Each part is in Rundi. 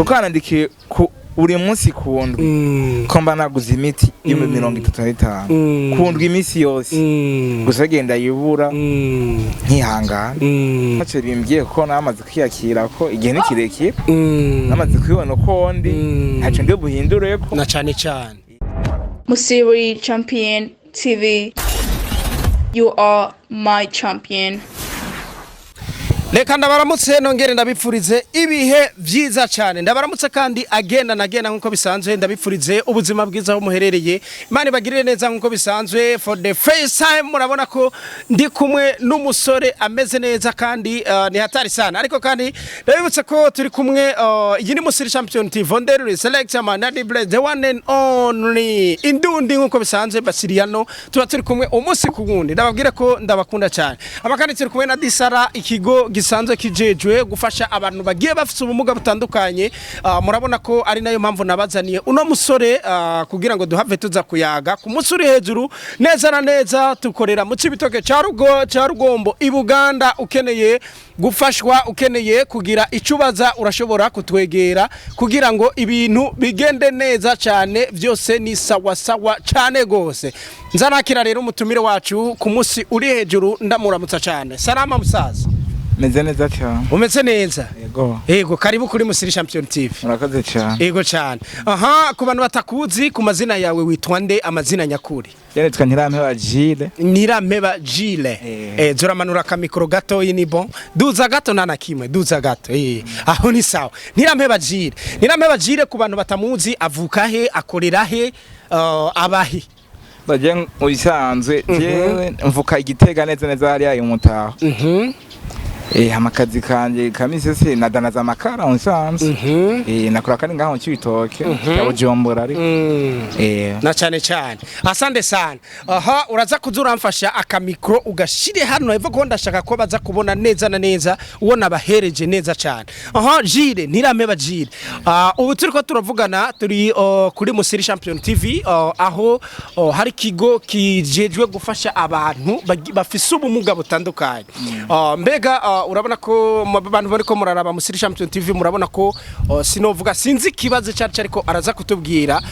kuko hanandikiye buri munsi Kundwi ko mba naguze imiti yo 35 Kundwi imisi yose gusa genda yibura nkihangana ntacyo bimbwiye ko namaze kwiyakira ko igihe nikirekire namaze kwibona ko ndi ntacyo ndi buhindureko na cyane cyane. Musore Champion TV, you are my champion. Reka ndabaramutse nongere ndabipfurize ibihe vyiza cyane, ndabaramutse kandi agenda nagenda nkuko bisanzwe, ndabipfurize ubuzima bwiza aho muherereye, Imana ibagirire neza nkuko bisanzwe. For the first time murabona ko ndi kumwe n'umusore ameze neza kandi ni hatari sana, ariko kandi ndabibutse ko turi kumwe iyi ni Musore Champion TV, Vonderi Selector Manadi Blaze, the one and only indundi nkuko bisanzwe Basiriano, tuba turi kumwe umunsi ku wundi. Ndababwira ko ndabakunda cyane, abakandi turi kumwe na DISARA, ikigo gisanzwe kijejwe gufasha abantu bagiye bafite ubumuga butandukanye. Murabona ko ari nayo mpamvu nabazaniye uno musore kugira ngo duhave tuza kuyaga ku musuri hejuru neza na neza. Tukorera mu Cibitoke cya Rugombo i Buganda. Ukeneye gufashwa, ukeneye kugira icubaza, urashobora kutwegera kugira ngo ibintu bigende neza cyane, byose ni sawa sawa cyane gose. Nzanakira rero umutumire wacu ku musi uri hejuru, ndamuramutsa cyane. Salama musaza. meze neza cyane. Umeze neza? Yego, karibu kuri Musore Champion TV. Murakoze cyane. Yego cyane. Aha, ku bantu batakuzi, ku mazina yawe witwa nde, amazina nyakuri? Nitwa Ntirampeba Gile. Ntirampeba Gile. Zuramanura kamikoro gato yini bon. Duza gato nana kimwe, duza gato. Aho ni sawa. Ntirampeba Gile. Ntirampeba Gile ku bantu batamuzi, avuka he, akorera he, abahi? Baje uyisanzwe, je mvuka Igitega neza neza hariya y'umutaho. Amakazi kanje kamisi se nadanaza amakara unsanze. Nakora kandi ngaho Cibitoke ya Bujumbura ari. Na cyane cyane. Asante sana. Aha, uraza kuzuramfasha akamikro ugashire hano ivo ko ndashaka ko baza kubona neza na neza, ubona bahereje neza cyane. Aha, Gile, Ntirampeba Gile. Ubu turiko turavugana turi kuri Musore Champion TV, aho hari kigo kijejwe gufasha abantu bafise ubumuga butandukanye. Mbega urabona ko abantu bariko muraraba Musore Champion TV, murabona ko sinovuga sinzi kibazo cyari ariko araza kutubwira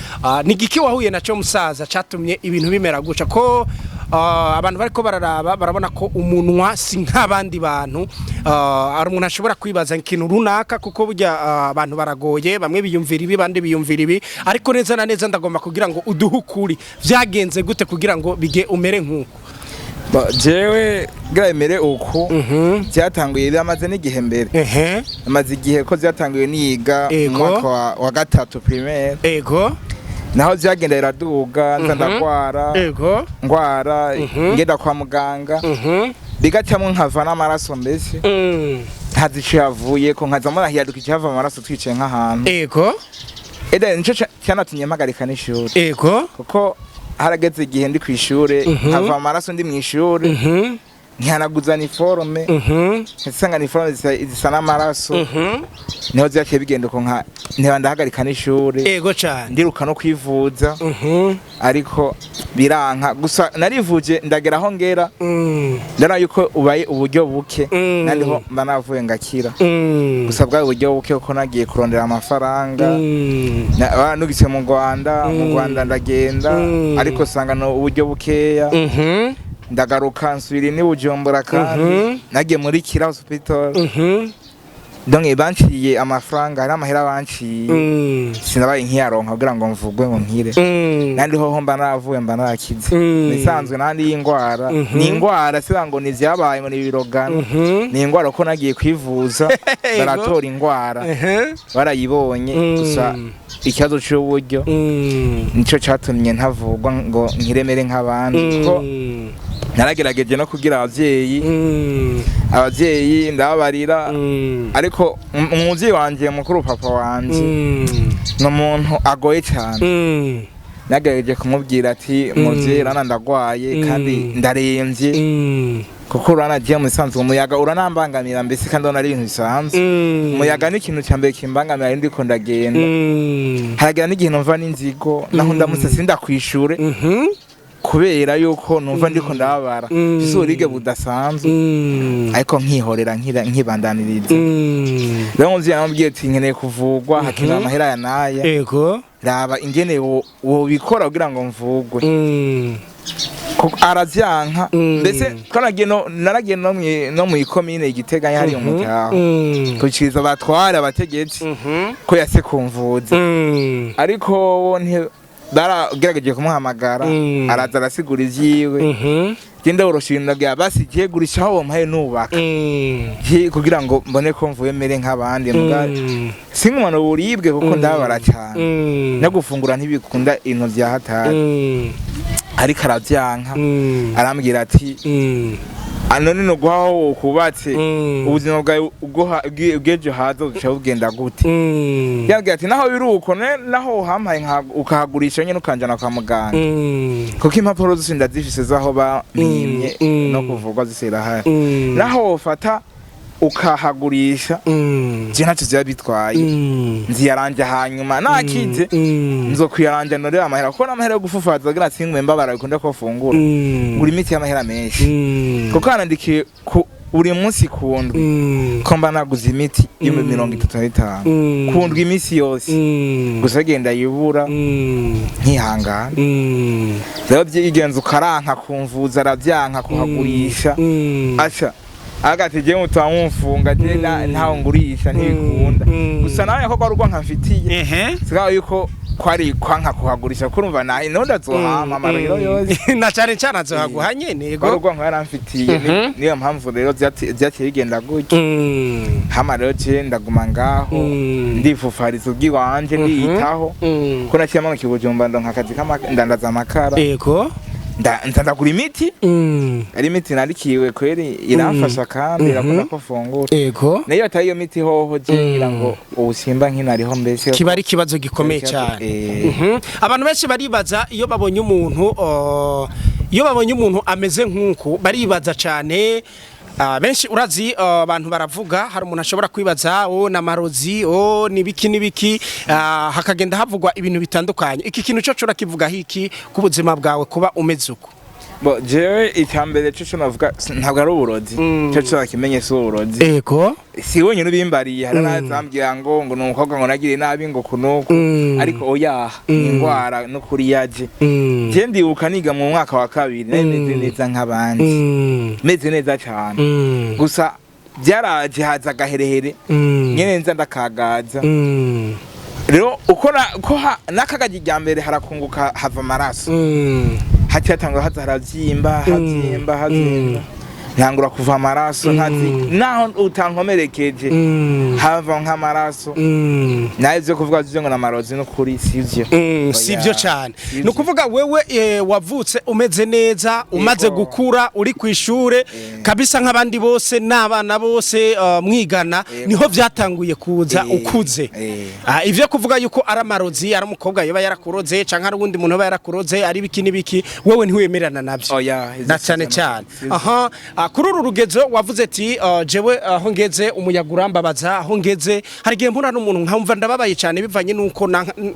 ni giki wahuye naco musaza catumye ibintu bimera guca ko abantu bariko bararaba barabona ko umunwa si nk'abandi bantu. Ari umuntu ashobora kwibaza ikintu runaka kuko burya abantu baragoye, bamwe biyumvira ibi bandi biyumvira ibi, ariko neza na neza ndagomba kugira ngo uduhukuri vyagenze gute kugira ngo bige umere nk'uko. Jewe gremere uko Vyatanguye byamaze n'igihe mbere. Amaze igihe ko Vyatanguye niga mwaka wa gatatu primaire. Naho vyagenda iraduga ndandagwara. Ngwara ngenda kwa muganga. Bigacyamo nkava n'amaraso mbese. Hazicavuye ko nkaza muri ahiyaduka cyava amaraso twice nk'ahantu. Nico cyanatumye mpagarika n'ishuri. Kuko harageze igihe ndi kwishure nkava amaraso ndi mwishure nkanaguza niforme nsanga niforme zisa n'amaraso niho zyakiye bigenda ko nka nteba ndahagarika n'ishure ndiruka no kwivuza ariko biranka. Gusa narivuje ndagera aho ngera ndana yuko ubaye uburyo buke nandiho mba navuye ngakira. Gusa bwa uburyo buke uko nagiye kurondera amafaranga nugise mu Rwanda ndagenda ariko sanga no uburyo bukeya. Ndagaruka nsubira ni Bujumbura kandi nagiye muri Kira hospital. Donc banciye amafaranga ari amahera banciye sinabaye nkiyaronka kugira ngo mvugwe ngo nkire. Nandi ho mba naravuye mba narakize. Nisanzwe nandi y'ingwara ni ingwara sira ngo nivyabaye ngo nibirogana ni ingwara ko nagiye kwivuza baratora ingwara barayibonye. Gusa ikibazo cy'uburyo nico catumye ntavugwa ngo nkiremere nk'abandi ko naragerageje no kugira abavyeyi ndabarira ariko umuvyeyi wanje mukuru papa wanje no muntu agoye cyane. Nagerageje kumubwira ati muvyeyi rana ndagwaye kandi ndaremvye kuko uranagiye mu sanzwe umuyaga uranambangamira mbese kandi ona ari ibintu bisanzwe. Umuyaga ni ikintu cyambere kimbangamira ndiko ndagenda. Haragira n'igihe numva n'inzigo naho ndamutse sinda kwishure kubera yuko numva ndiko ndababara izuburige budasanzwe ariko nkihorera nkibandaniriza rero umuvyeyi yambwiye ati nkeneye kuvugwa hakina amahera ya naya yego raba ingene wo bikora kugira ngo mvugwe aravyanka mbese naragiye no mu ikomine Igitega yari umutaho kuciriza batwara abategetsi ko yase kumvuza ariko wo baragerageje kumuhamagara araza arasigura ivyiwe genda uroshindaga basigiye gurisha aho mpaye nubaka kugira ngo mbone ko mvuye mere nk'abandi mugari sinkumano buribwe kuko ndabara cyane no gufungura ntibikunda ino vya hatari ariko aravyanka arambwira ati anone no guhaho kubatse ubuzima bwawe ubwejo haza uca bugenda gute yabwiye ati naho biruko naho hampaye ukahagurisha nyene ukanjana kwa muganga kuko impapuro zose ndazifise zaho bamimye no kuvugwa zisera hari naho ufata ukahagurisha je ntacyo byabitwaye nziyaranja hanyuma nakize nzokwiyaranja nore amahera kuko n'amahera yo gufufaza gira singwe mbabara bikunda ko fungura buri miti y'amahera menshi kuko anandikiye buri munsi Kundwi ko mba naguze imiti yo 35 Kundwi imisi yose gusa genda yibura nkihangana rero byigenza ukaranka kumvuza aravyanka kuhagurisha acha agati je mutamumfunga je ntaho ngurisha ntibikunda gusa nawe ko gwarugwa nkafitiye sikaho yuko kwari kwanka kuhagurisha kurumva nayi no ndazohama amarero yose na cyane cyane azohaguha nyene gwarugwa nkaramfitiye niyo mpamvu rero byateye bigenda gutyo hama rero je ndaguma ngaho ndifufariza ubwiwanje ndiyitaho ko nakiyama kibujumba ndo nkakazi ndandaza amakara yego ndagura imiti ari imiti narikiwe kweri iramfasha kandi irakunda ko fungura yego nayo atari iyo miti hoho je ngira ngo ubusimba nkinariho mbese kiba ari kibazo gikomeye cyane abantu benshi baribaza iyo babonye umuntu ameze nk'uko baribaza cyane benshi urazi abantu baravuga hari umuntu ashobora kwibaza n'amarozi nibiki hakagenda havugwa ibintu bitandukanye iki kintu cyo cura kivuga hiki ku buzima bwawe kuba umeze uko bo jewe icyambere cyo navuga ntabwo ari uburozi cyo cyo kimenye so uburozi ego si wonyine ubimbariye hari nazambye ngo numukobwa ngo nagire nabi ngo kunuko ariko oya ingwara no kuri yaje je ndibuka niga mu mwaka wa kabiri nemeze neza nk'abandi meze neza cyane gusa byaraje haza gaherehere nyene nza ndakagaza rero ukora ko nakagaje ryambere harakunguka hava amaraso hatiyatanga haravyimba ntangura kuva amaraso ntazi naho utankomerekeje hava nk'amaraso naye byo kuvuga byo ngo namarozi no kuri sivyo cyane no kuvuga wewe wavutse umeze neza umaze gukura uri kwishure kabisa nk'abandi bose n'abana bose mwigana niho Vyatanguye kuza ukuze ivyo kuvuga yuko ari amarozi ari umukobwa yoba yarakuroze canke ari uwundi muntu yoba yarakuroze ari biki nibiki wewe ntiwemerana navyo na cyane cyane kuri uru rugezo wavuze ati jewe aho ngeze umuyaga urambabaza aho ngeze hari gihe mpura n'umuntu nkamva ndababaye cyane bivanye nuko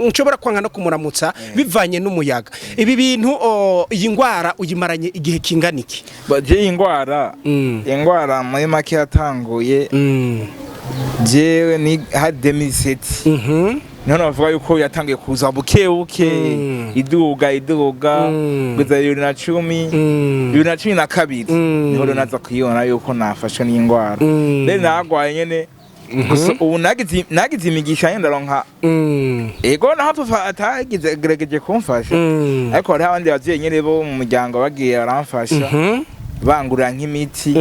nshobora kwanga no kumuramutsa bivanye n'umuyaga ibi bintu iyi ngwara uyimaranye igihe kinganiki baje ingwara muri make yatanguye jewe ni had 2007 none bavuga yuko yatangiye kuza buke iduga guza 2012 niho naza kwiyona yuko nafashwe n'ingwara rero nagwaye nyene gusa ubu nagize imigisha yenda ronka ego na hapo atagize geregeje kumfasha ariko hari abandi bavyeyi nyene bo mu muryango bagiye baramfasha bangurira nk'imiti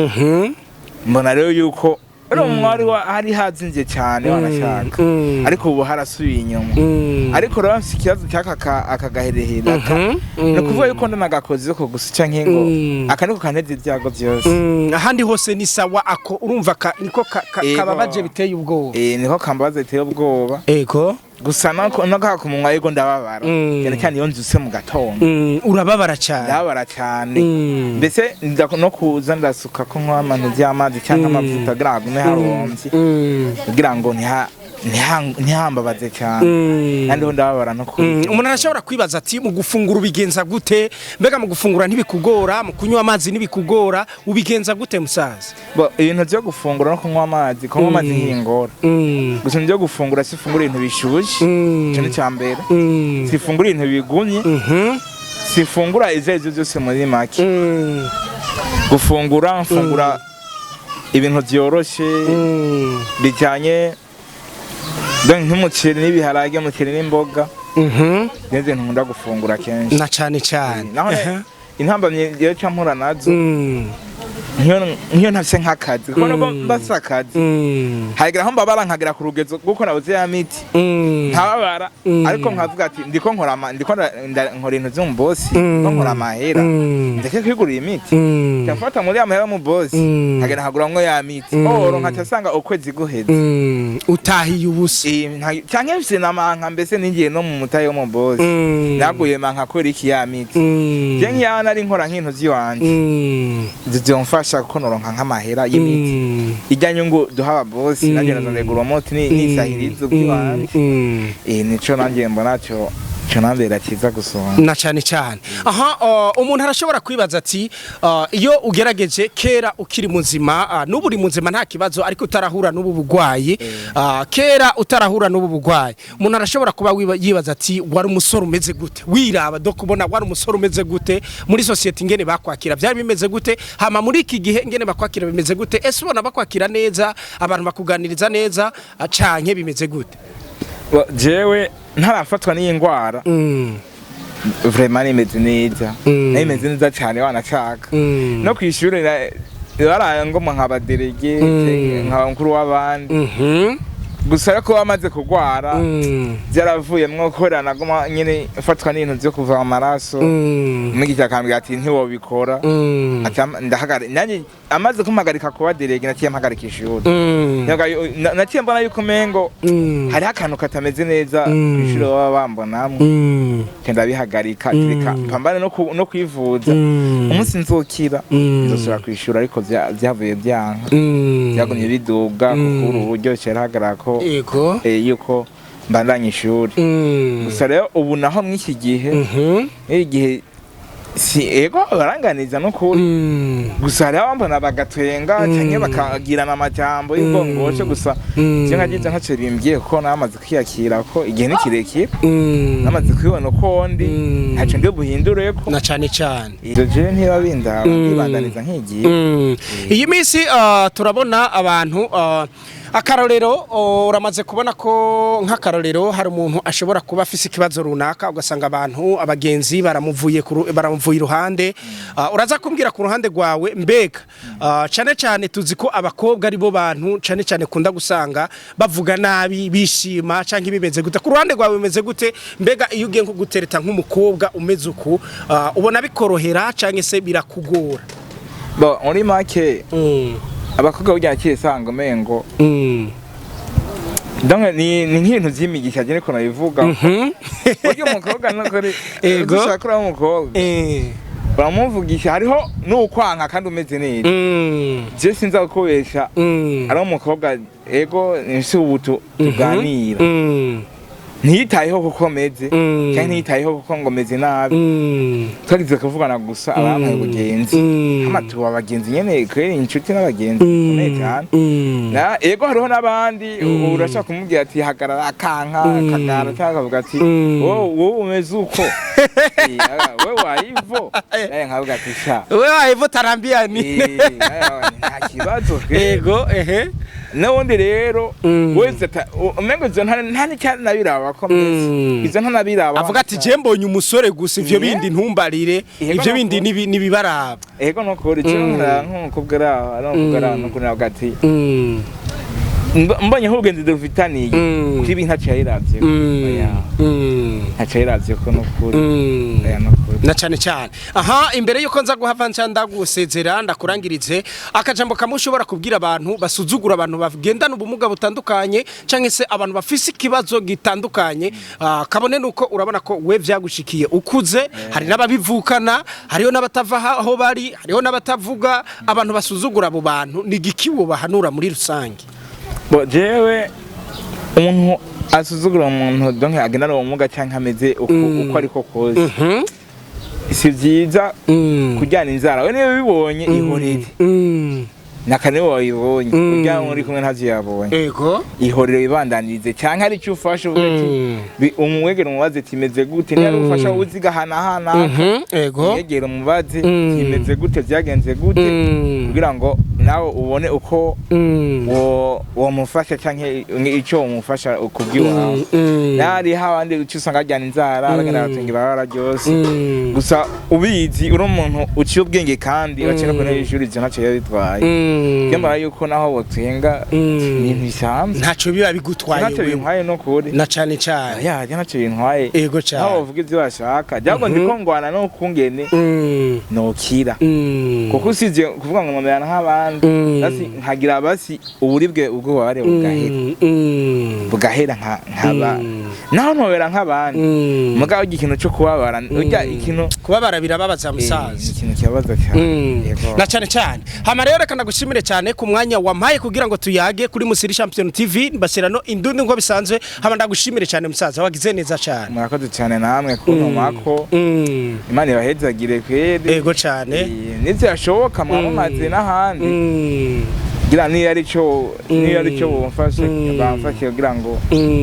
mbona rero yuko rero umwari hari hazinze cyane wanashaka ariko ubu harasubiye inyuma ariko rero ikibazo cyaka akagaherehera no kuvuga yuko ndanagakoze ko gusica nkingo akaniko kaneze byago byose ahandi hose ni sawa ako urumva niko kababaje biteye ubwoba niko kambabaze biteye ubwoba ego gusa naka kumunwa yego ndababara cyane iyo nzuse mu gatondo urababara cyane mbese no kuza ndasuka ko nk'amantu by'amazi cyangwa amavuta gragume haronzi kugira ngo ntihambabaze cyane kandi ho ndababara no kuri umuntu arashobora kwibaza ati mu gufungura ubigenza gute mbega mu gufungura ntibikugora mu kunywa amazi ntibikugora ubigenza gute musaza ibintu byo gufungura no kunywa amazi nk'ingora gusa byo gufungura sifungura ibintu bishushe cyo ni cyambere sifungura ibintu bigumye sifungura izezo byose muri make gufungura mfungura ibintu byoroshe bijyanye nk'umuceri n'ibiharage umuceri n'imboga neze nkunda gufungura kenshi na cyane cyane naho intambamye yo campura nazo nk'iyo ntafise nk'akazi kuko nubwo mbasa akazi hagera aho mbabara nkagera ku rugezo kuko nabuze ya miti ntababara ariko nkavuga ati ndiko nkora ibintu vyo mu bosi ndiko nkora amahera ndeke kwigurira imiti ndafata muri amahera mu bosi hagera haguramwo ya miti oro nkacasanga ukwezi guheze utahiye ubusa canke mfise namanka mbese ningiye no mu mutayi wo mu bosi naguye manka kwera iki ya miti je nk'iyana ari nkora nk'intu vy'iwanje zizomfasha kuko noronka nk'amahera y'imiti ijyanye ngo duha bosi nanjye nazondegura umuti n'isahirizo bw'iwanje nico nanjye mbona cyo nambera kiza gusoma na cyane cyane umuntu arashobora kwibaza ati iyo ugerageje kera ukiri muzima n'uburi muzima nta kibazo ariko utarahura n'ubu bugwayi kera utarahura n'ubu bugwayi umuntu arashobora kuba yibaza ati wari umusore umeze gute wiraba do kubona wari umusore umeze gute muri society ngene bakwakira byari bimeze gute hama muri iki gihe ngene bakwakira bimeze gute ese ubona bakwakira neza abantu bakuganiriza neza canke bimeze gute jewe ntarafatwa n'iyi ngwara vraiment nimeze neza nimeze neza cyane wanashaka no kwishuri baraye ngo nkabaderege nk'abakuru w'abandi gusa ariko bamaze kugwara byaravuye mwo korana goma nyene fatwa n'intu byo kuva amaraso mwigiye akambwira ati ntiwobikora ndahagara nanjye amaze kumpagarika kuba derege naciye mpagarika ishuri naciye mbona yuko mengo hari akantu katameze neza kwishuri baba bambonamwe kenda bihagarika kireka pambane no kwivuza umunsi nzokira nzosura kwishuri ariko byavuye byanka byagumye biduga kuko uburyo cyarahagarako yuko mbandanya ishuri gusa rero ubu naho mw'iki gihe si ego baranganiza no kuri gusa rero mbona bagatwenga cyane bakagirana amajambo y'ubwongoshe gusa cyo nkagize nkace bimbye ko namaze kwiyakira ko igihe ni kirekire namaze kwibona ko ndi ntace ndi buhindure ko na cyane cyane ibyo je ntibabinda ndibandaniza nk'igihe iyi minsi turabona abantu akarorero uramaze kubona ko nk'akarorero hari umuntu ashobora kuba afise ikibazo runaka ugasanga abantu abagenzi baramuvuye iruhande uraza kumbwira ku ruhande rwawe mbega cyane cyane tuzi ko abakobwa ari bo bantu cyane cyane kunda gusanga bavuga nabi bishima canke bimeze gute ku ruhande rwawe bimeze gute mbega iyo ugiye gutereta nk'umukobwa umeze uku ubona bikorohera canke se birakugora muri make abakobwa burya cyesanga mengo donc ni nk'ibintu vy'imigisha je niko nabivuga burya umukobwa nakore dushakura umukobwa baramuvugisha hariho n'ukwanka kandi umeze neza je sinza kubesha ari umukobwa ego nsi ubutu tuganira ntiyitayeho kuko meze cyangwa ntiyitayeho kuko ngo meze nabi twagize kuvugana gusa abampaye ubugenzi amatuba abagenzi nyene kwera inshuti n'abagenzi cyane na ego hariho n'abandi urashaka kumubwira ati hagarara akanka akagara cyangwa akavuga ati wowe umeze uko wewe waivo nkavuga ati sha wewe waivo tarambiani nta kibazo ego n'ubundi rero wese umengo izo nta n'icyane nabiraba ko izo nta nabiraba avuga ati je mbonye umusore gusa ivyo bindi ntumbarire ivyo bindi nibibaraba ego no kuri cyo nk'umukobwa no kunavuga ati mbonye hugenzi dufitaniye kibi ntacayiravye ntacayiravye ko no kuri na cyane cyane imbere yuko nza guhava ncanda gusezera ndakurangirize akajambo kamushobora kubwira abantu basuzugura abantu bagendana ubumuga butandukanye canke se abantu bafise ikibazo gitandukanye kabone nuko urabona ko we vyagushikiye ukuze hari n'ababivukana hariho n'abatava aho bari hariho n'abatavuga abantu basuzugura abo bantu ni gikiwo bahanura muri rusange jewe umuntu asuzugura umuntu donc agendana ubumuga cyangwa ameze uko ariko kose si byiza kujyana inzara we niyo bibonye ihorere nakane wayibonye kujya muri kumwe ntavyo yabonye ego ihorere bibandanirize cyangwa ari cyo ufasha uvuga umwegera umubaze timeze gute niyo ufasha uziga hana ego yegera umubaze timeze gute byagenze gute kugira ngo nawe ubone uko wo mufasha cyangwa icyo umufasha ukubwiwawe nari hawandi ucisanga ajyana inzara bagenda batunga barara ryose gusa ubizi uri umuntu uciye ubwenge kandi bakira ko n'ishuri cyo ntacyo yabitwaye Kemara yuko naho botenga ni bisanzwe ntaco biba bigutwaye ntacyo bintwaye no kuri na cane cane ya ntacyo bintwaye ego cyane naho uvuga ibyo bashaka byago ndiko ngwana no kungene nokira kuko usije kuvuga ngo mumera nk'abandi basi nkagira basi uburibwe ubwo bare bugahera nkaba naho ntobera nk'abandi mugabo ikintu cyo kubabara ujya ikintu kubabara birababaza musaza ikintu kibabaza cyane na cane cyane hama rero reka nagushimire cyane ku mwanya wampaye kugira ngo tuyage kuri Musiri Champion TV basirano indundi ngo bisanzwe hama ndagushimire cyane musaza wagize neza cyane murakoze cyane namwe kuno mako Imana ibahezagire kwede ego cyane nivyo yashoboka mwamaze n'ahandi gira ni ari cyo bumfashe bamfashe kugira ngo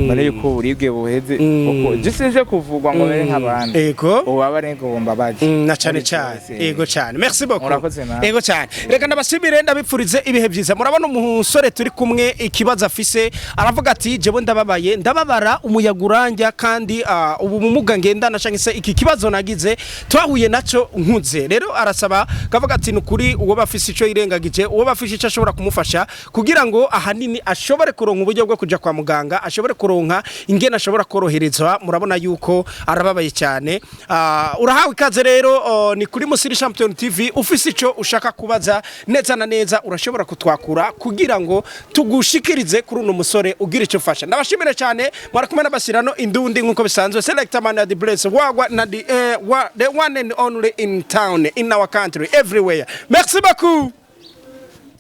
bane yuko buribwe buheze kuko gisije kuvugwa ngo bere nk'abandi ego ubabare ngo bombabaje na cyane cyane ego cyane merci beaucoup murakoze nawe ego cyane reka ndabasibire ndabipfurize ibihe byiza murabona umusore turi kumwe ikibazo afise aravuga ati jewe ndababara umuyaguranja kandi ubu mumuga ngendana canke se iki kibazo nagize twahuye naco nkuze rero arasaba kavuga ati nukuri uwo bafise ico irengagije uwo bafise ico ashobora kumufasha kugira ngo ahanini ashobore kuronka uburyo bwo kuja kwa muganga ashobore kuronka ingene ashobora koroherezwa murabona yuko arababaye cyane urahawe ikaze rero ni kuri Musiri Champion TV ufise ico ushaka kubaza neza na neza urashobora kutwakura kugira ngo tugushikirize kuri uno musore ugira ico ufasha ndabashimire cyane mwarakumwe n'abasirano indundi nkuko bisanzwe selector man the bless wagwa na the one and only in town in our country everywhere merci beaucoup.